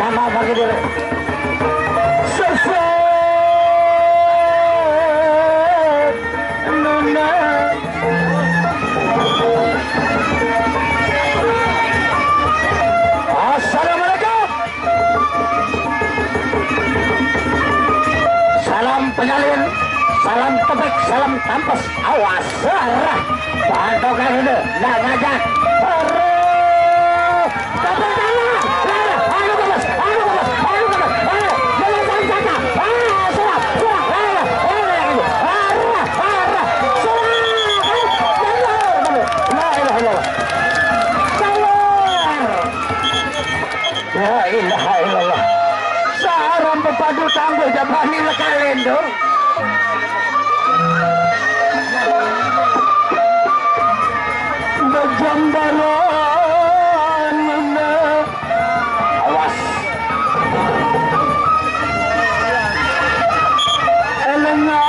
sama bagi diri. Assalamualaikum. Salam penyalin, salam tepik, salam tampes. Awas, serah. Pantokan ini, nak ngajak. Padu tangguh jabani lekalen dong. Bejambalan awas elengang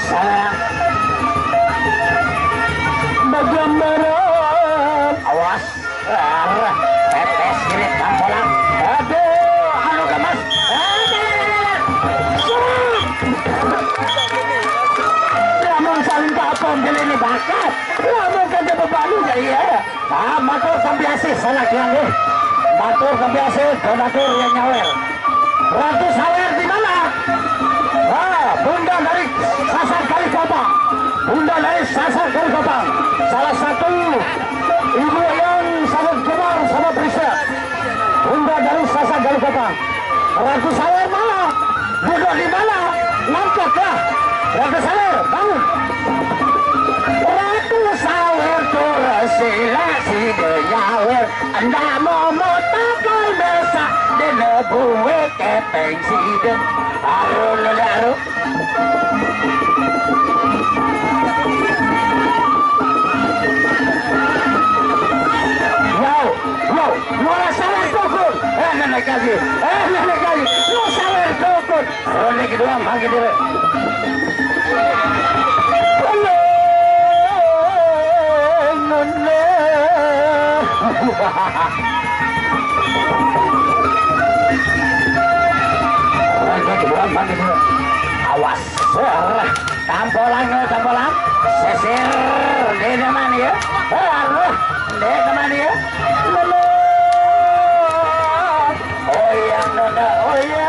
salah bejambalan awas tetes girit tampolan. Jadi ini bakat, namun kan dia berbalik ya. Nah, matur kebiasa salah kian deh. Matur kebiasa donatur yang nyawer. Ratu Sawer di mana? Ah, Bunda dari Sasar Kalikopang. Bunda dari Sasar Kalikopang. Salah satu ibu yang sangat gemar sama Prisya. Bunda dari Sasar Kalikopang. Ratu Sawer mana? Bunda di mana? Nampaklah. Ratu Sawer bangun. Ratu Sawer turasila si denyawer anda mau takal desa denebuwe kepeng si den aru lalu no sawer tukun nenek kaji no sawer tukun ronde kedua manggi dire awas tampolan sesir di mana ya di mana ya oh ya nona oh ya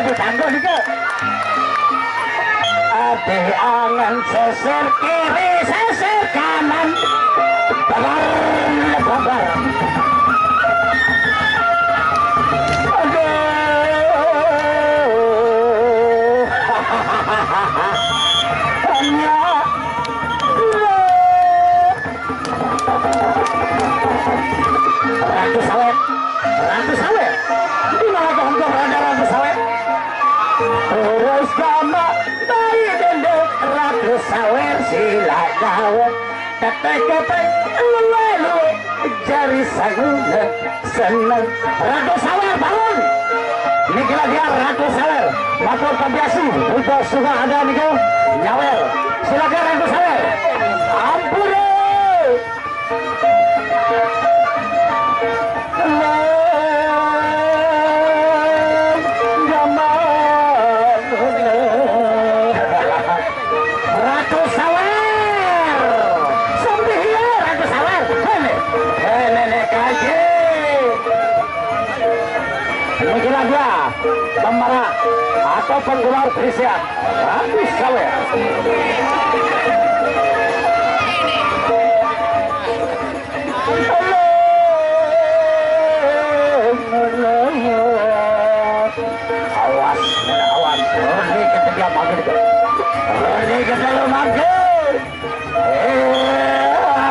tangguh juga ade angan sesir kiri sesir kanan babar aduh hanya Ratu Sawer di mana contoh ada Ratu Sawer terus kama dari dendek Ratu Sawer sila gawe tetek-tetek luwe jari saguna seneng Ratu Sawer bangun ini kira dia Ratu Sawer matur kebiasi untuk suka ada nih kau nyawer silakan Ratu Sawer ampun Pemara atau penggemar Prisya Ratu Sawer awas ini ketika maghrib ini ketika maghrib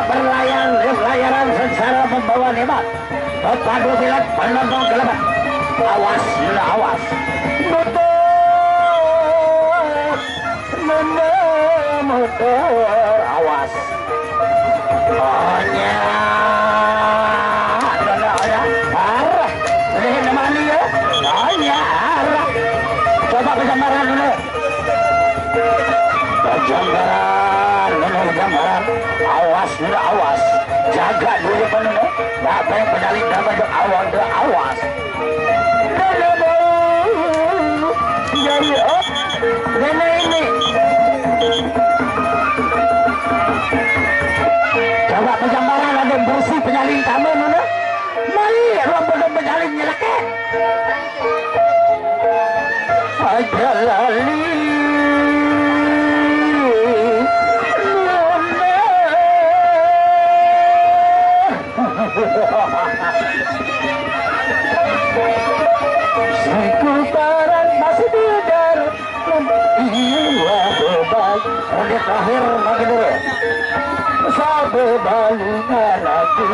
berlayaran secara membawa nikmat berpadu silat penonton gelabat awas motor awas hanya arah ini namanya ya hanya arah coba kesambaran dulu Jambaran, nona jambaran, awas nona awas, jaga dulu kan nona. Apa yang penyalin nama tu awas tu awas. Jadi oh, nenek ini. Coba penjambaran ada yang bersih penyalin tamu nona. Mari, ruang penyalin nyelakek. Ajalali. Sekutaran masih tidar iya bebas udah terakhir lagi dulu sabe balungan lagi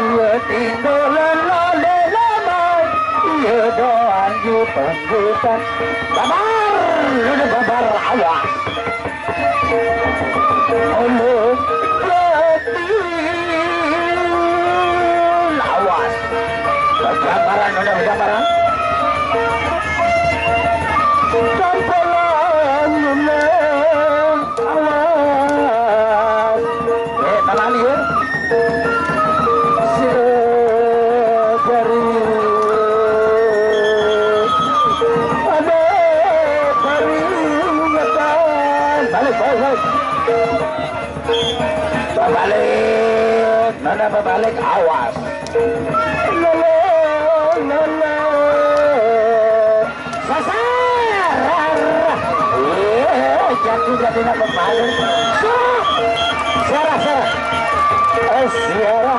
tinggalan lale lamai iya doan ju penggutan babar udah babar awas Allah awas gambaran udah gambaran Tampolan awas talali ya segari ada peringatan balik nana berbalik awas jatuh jadi nak berbalik Sarah Asyara